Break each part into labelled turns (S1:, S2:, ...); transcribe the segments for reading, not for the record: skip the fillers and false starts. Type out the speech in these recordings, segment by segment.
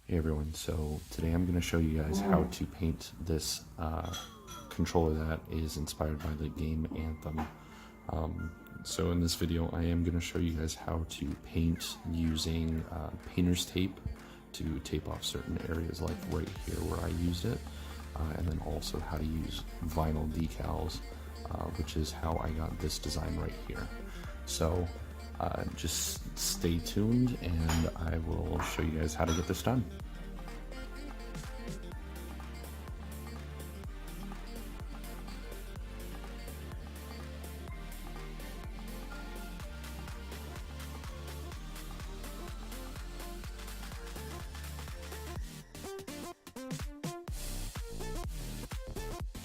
S1: Hey everyone, so today I'm going to show you guys how to paint this controller that is inspired by the game Anthem. So in this video I am going to show you guys how to paint using painter's tape to tape off certain areas like right here where I used it, and then also how to use vinyl decals, which is how I got this design right here. So just stay tuned and I will show you guys how to get this done.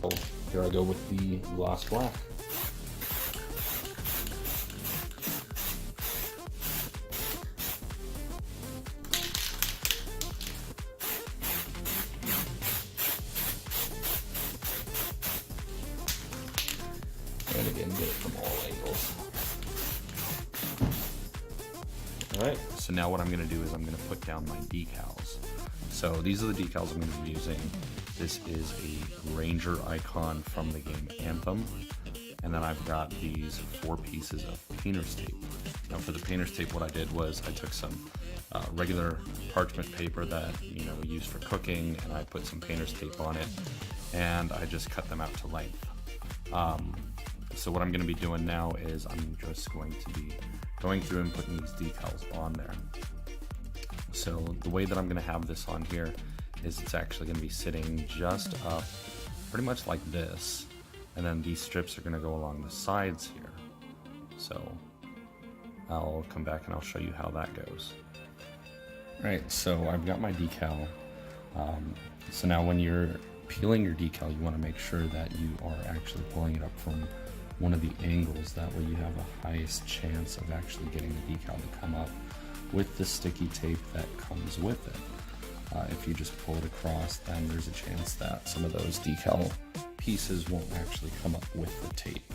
S1: So here I go with the gloss black. And again, get it from all angles. Alright, so now what I'm going to do is I'm going to put down my decals. So these are the decals I'm going to be using. This is a Ranger icon from the game Anthem. And then I've got these 4 pieces of painter's tape. Now for the painter's tape, what I did was I took some regular parchment paper that we use for cooking, and I put some painter's tape on it, and I just cut them out to length. So what I'm going to be doing now is I'm just going to be going through and putting these decals on there. So the way that I'm going to have this on here is it's actually going to be sitting just up pretty much like this, and then these strips are going to go along the sides here. So I'll come back and I'll show you how that goes. Alright, so I've got my decal. So now when you're peeling your decal, you want to make sure that you are actually pulling it up from one of the angles. That way you have the highest chance of actually getting the decal to come up with the sticky tape that comes with it. If you just pull it across, then there's a chance that some of those decal pieces won't actually come up with the tape.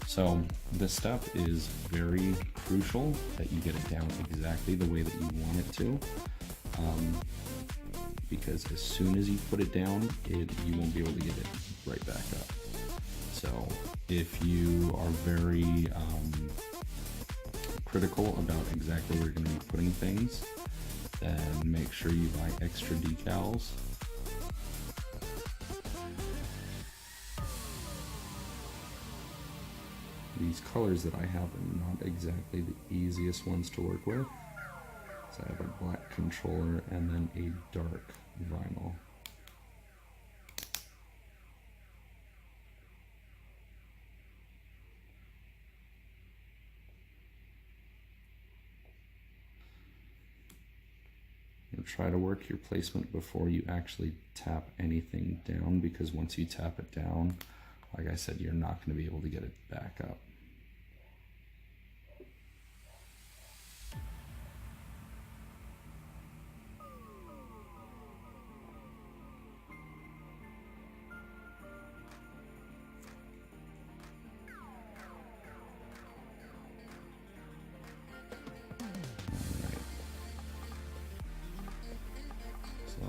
S1: So this step is very crucial that you get it down exactly the way that you want it to, because as soon as you put it down, you won't be able to get it right back up. So if you are very critical about exactly where you're going to be putting things, then make sure you buy extra decals. These colors that I have are not exactly the easiest ones to work with. So I have a black controller and then a dark vinyl. Try to work your placement before you actually tap anything down, because once you tap it down, like I said, you're not going to be able to get it back up.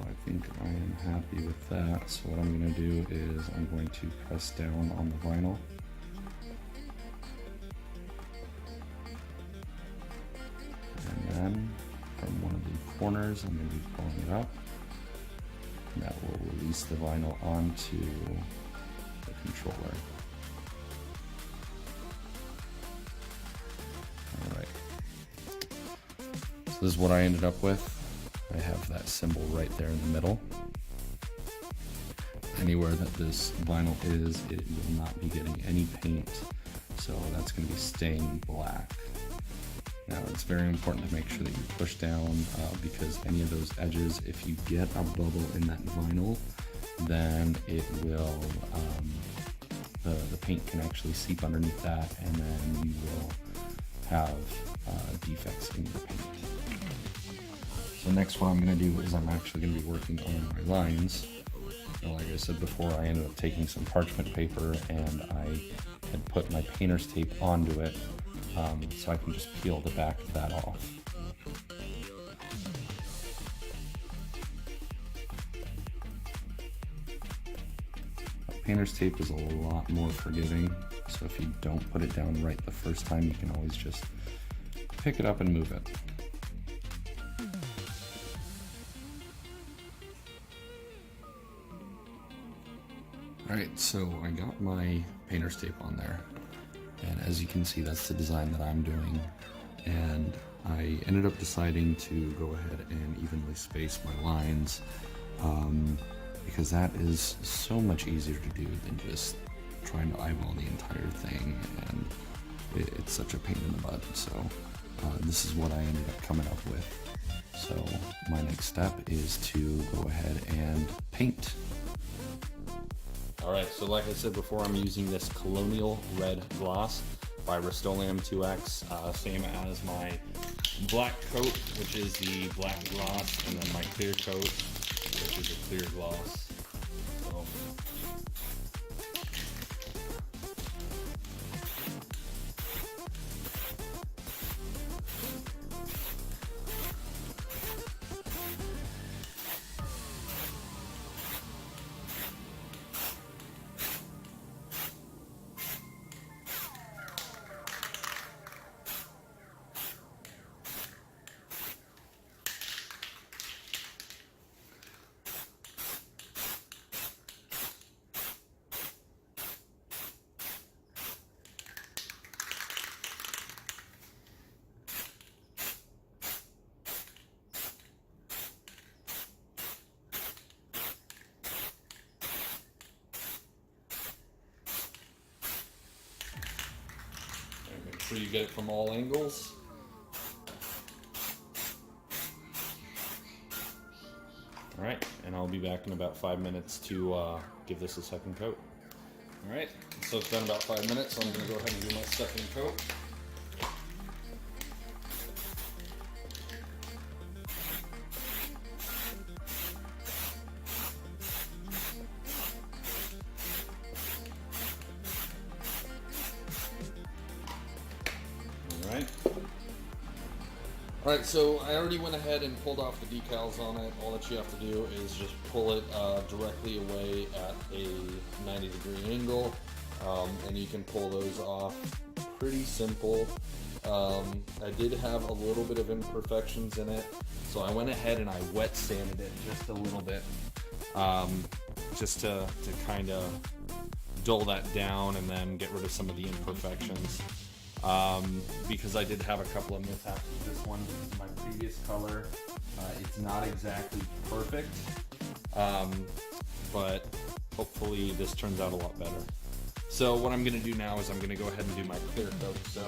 S1: I think I am happy with that. So what I'm going to do is I'm going to press down on the vinyl. And then from one of the corners, I'm going to be pulling it up. And that will release the vinyl onto the controller. Alright. So this is what I ended up with. I have that symbol right there in the middle. Anywhere that this vinyl is, it will not be getting any paint, so that's going to be staying black. Now it's very important to make sure that you push down, because any of those edges, if you get a bubble in that vinyl, then it will, the paint can actually seep underneath that, and then you will have defects in your paint. So next what I'm going to do is I'm actually going to be working on my lines. And like I said before, I ended up taking some parchment paper and I had put my painter's tape onto it, so I can just peel the back of that off. Painter's tape is a lot more forgiving, so if you don't put it down right the first time, you can always just pick it up and move it. Alright, so I got my painter's tape on there, and as you can see, that's the design that I'm doing, and I ended up deciding to go ahead and evenly space my lines, because that is so much easier to do than just trying to eyeball the entire thing, and it's such a pain in the butt. So this is what I ended up coming up with. So my next step is to go ahead and paint. Alright, so like I said before, I'm using this Colonial Red Gloss by Rust-Oleum 2X, same as my black coat, which is the black gloss, and then my clear coat, which is a clear gloss. So, make sure you get it from all angles. Alright, and I'll be back in about 5 minutes to give this a second coat. Alright, so it's been about 5 minutes, so I'm going to go ahead and do my second coat. Alright, so I already went ahead and pulled off the decals on it. All that you have to do is just pull it directly away at a 90-degree angle, and you can pull those off pretty simple. I did have a little bit of imperfections in it, so I went ahead and I wet sanded it just a little bit, just to kind of dull that down and then get rid of some of the imperfections. Because I did have a couple of mishaps with this one. This is my previous color. It's not exactly perfect, but hopefully this turns out a lot better. So what I'm going to do now is I'm going to go ahead and do my clear coat. So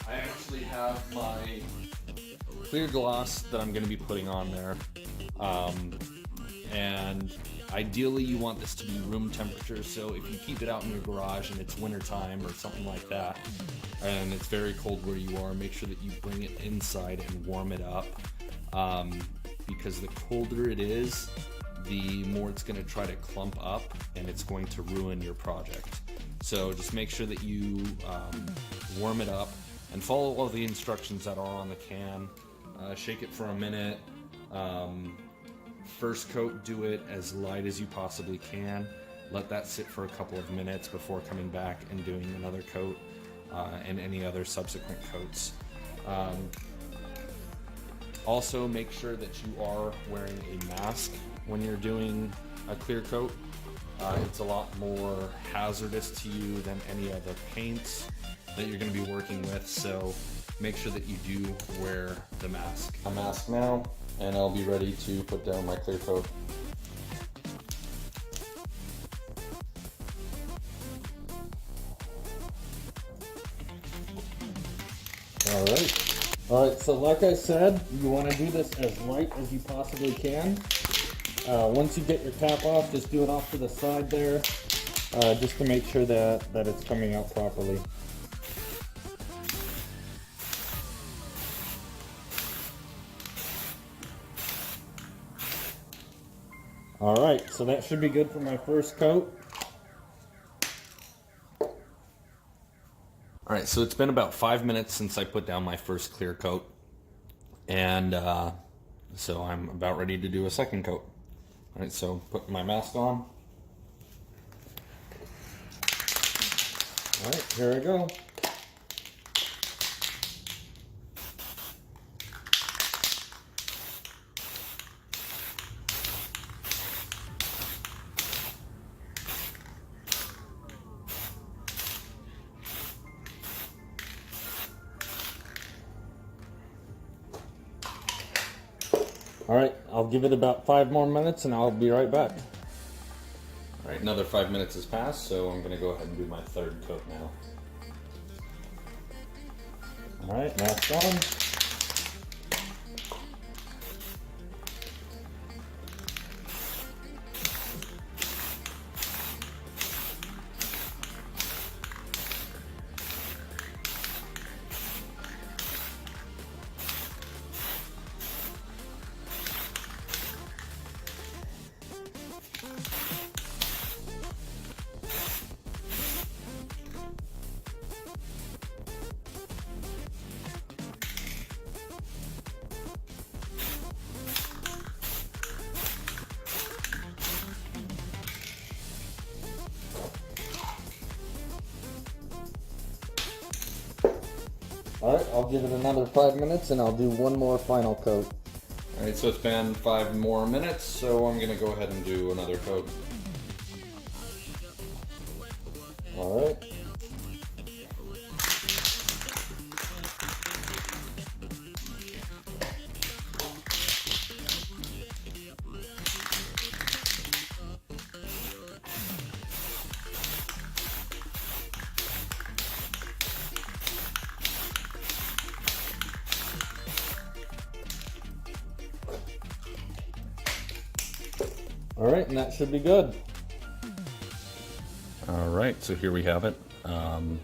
S1: I actually have my clear gloss that I'm going to be putting on there, and ideally you want this to be room temperature, so if you keep it out in your garage and it's winter time or something like that, and it's very cold where you are, make sure that you bring it inside and warm it up, because the colder it is, the more it's going to try to clump up and it's going to ruin your project. So just make sure that you warm it up and follow all the instructions that are on the can. Shake it for a minute. First coat, do it as light as you possibly can. Let that sit for a couple of minutes before coming back and doing another coat, and any other subsequent coats. Also, make sure that you are wearing a mask when you're doing a clear coat. It's a lot more hazardous to you than any other paints that you're going to be working with, so make sure that you do wear the mask. A mask now, and I'll be ready to put down my clear coat. Alright, so like I said, you want to do this as light as you possibly can. Once you get your cap off, just do it off to the side there, just to make sure that it's coming out properly. Alright, so that should be good for my first coat. Alright, so it's been about 5 minutes since I put down my first clear coat, and so I'm about ready to do a second coat. Alright, so put my mask on. Alright, here I go. Alright, I'll give it about 5 more minutes and I'll be right back. Alright, another 5 minutes has passed, so I'm going to go ahead and do my third coat now. Alright, that's done. Alright, I'll give it another 5 minutes and I'll do one more final coat. Alright, so it's been 5 more minutes, so I'm going to go ahead and do another coat. Alright. Alright, and that should be good. Alright, so here we have it. I've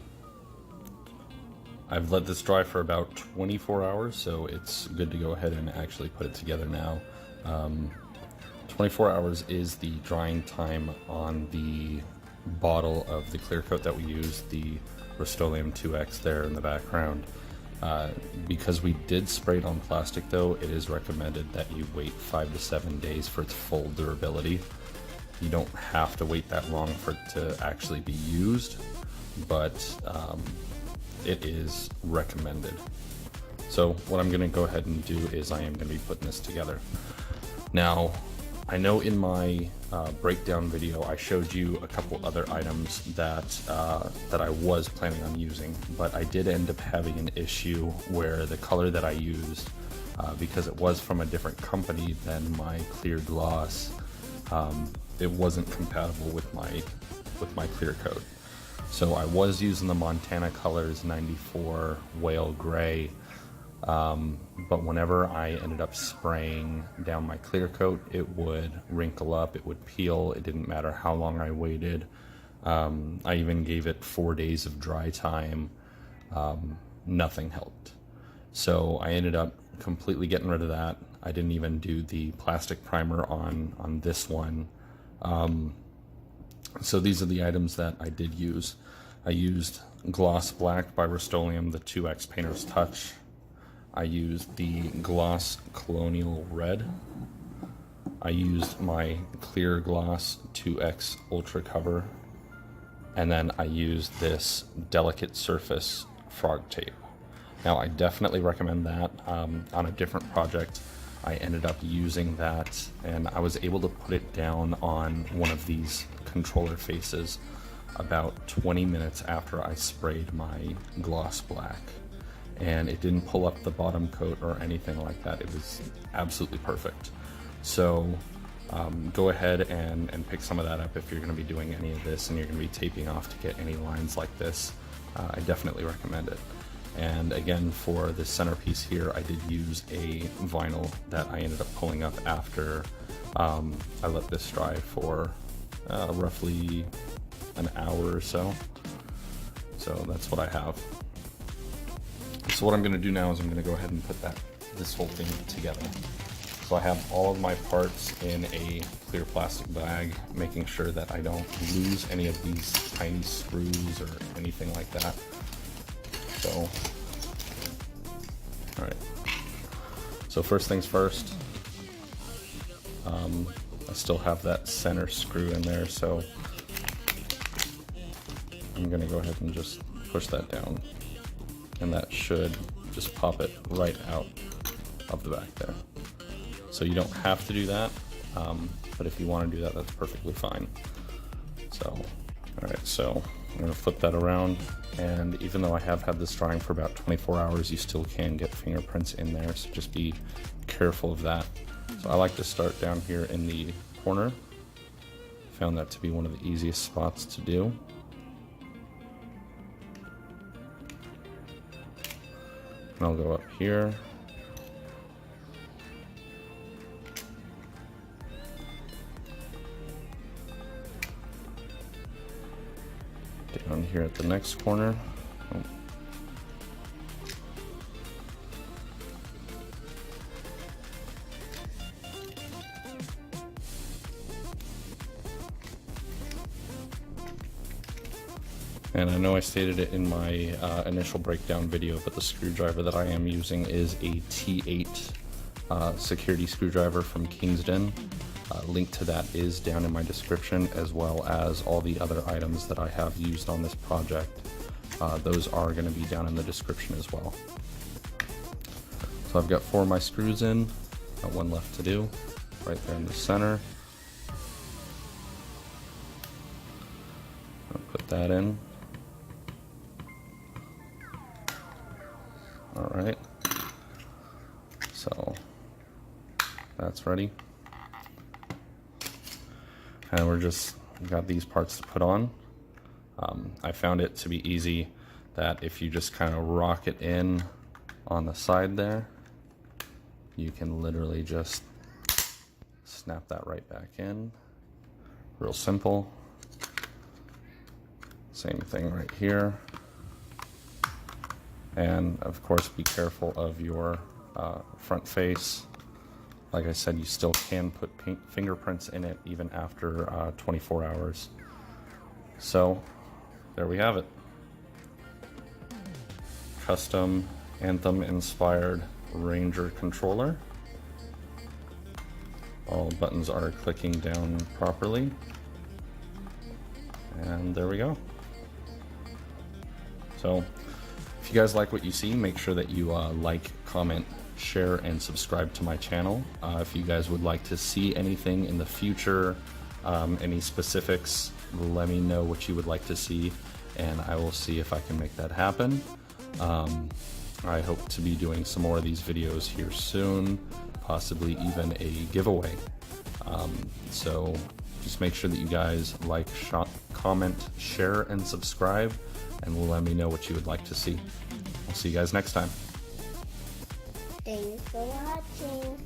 S1: let this dry for about 24 hours, so it's good to go ahead and actually put it together now. 24 hours is the drying time on the bottle of the clear coat that we use, the Rust-Oleum 2X there in the background. Because we did spray it on plastic though, it is recommended that you wait 5 to 7 days for its full durability. You don't have to wait that long for it to actually be used, but it is recommended. So what I'm going to go ahead and do is I am going to be putting this together. Now, I know in my breakdown video I showed you a couple other items that I was planning on using, but I did end up having an issue where the color that I used, because it was from a different company than my clear gloss, it wasn't compatible with my clear coat. So I was using the Montana Colors 94 Whale Gray, but whenever I ended up spraying down my clear coat, it would wrinkle up, it would peel, it didn't matter how long I waited. I even gave it 4 days of dry time, nothing helped. So I ended up completely getting rid of that. I didn't even do the plastic primer on this one. So these are the items that I did use. I used Gloss Black by Rust-Oleum, the 2X Painter's Touch. I used the Gloss Colonial Red. I used my Clear Gloss 2X Ultra Cover. And then I used this Delicate Surface Frog Tape. Now I definitely recommend that. On a different project, I ended up using that and I was able to put it down on one of these controller faces about 20 minutes after I sprayed my Gloss Black. And it didn't pull up the bottom coat or anything like that. It was absolutely perfect. So go ahead and pick some of that up if you're going to be doing any of this and you're going to be taping off to get any lines like this. I definitely recommend it. And again, for the centerpiece here, I did use a vinyl that I ended up pulling up after I let this dry for roughly an hour or so. So that's what I have. So what I'm going to do now is I'm going to go ahead and put this whole thing together. So I have all of my parts in a clear plastic bag, making sure that I don't lose any of these tiny screws or anything like that. So, all right. So first things first, I still have that center screw in there, so I'm gonna go ahead and just push that down, and that should just pop it right out of the back there. So you don't have to do that, but if you want to do that, that's perfectly fine. So, all right, so I'm gonna flip that around, and even though I have had this drying for about 24 hours, you still can get fingerprints in there, so just be careful of that. So I like to start down here in the corner. Found that to be one of the easiest spots to do. And I'll go up here. Down here at the next corner. Oh. And I know I stated it in my initial breakdown video, but the screwdriver that I am using is a T8 security screwdriver from Kingston. Link to that is down in my description, as well as all the other items that I have used on this project. Those are going to be down in the description as well. So I've got 4 of my screws in, got 1 left to do, right there in the center. I'll put that in. All right, so that's ready. And we're just got these parts to put on. I found it to be easy that if you just kind of rock it in on the side there, you can literally just snap that right back in. Real simple. Same thing right here. And of course, be careful of your front face. Like I said, you still can put fingerprints in it even after 24 hours. So there we have it. Custom Anthem inspired Ranger controller. All buttons are clicking down properly. And there we go. So if you guys like what you see, make sure that you like, comment, share, and subscribe to my channel. If you guys would like to see anything in the future, any specifics, let me know what you would like to see, and I will see if I can make that happen. I hope to be doing some more of these videos here soon, possibly even a giveaway. So just make sure that you guys like, comment, share, and subscribe, and let me know what you would like to see. I'll see you guys next time.
S2: Thanks for watching.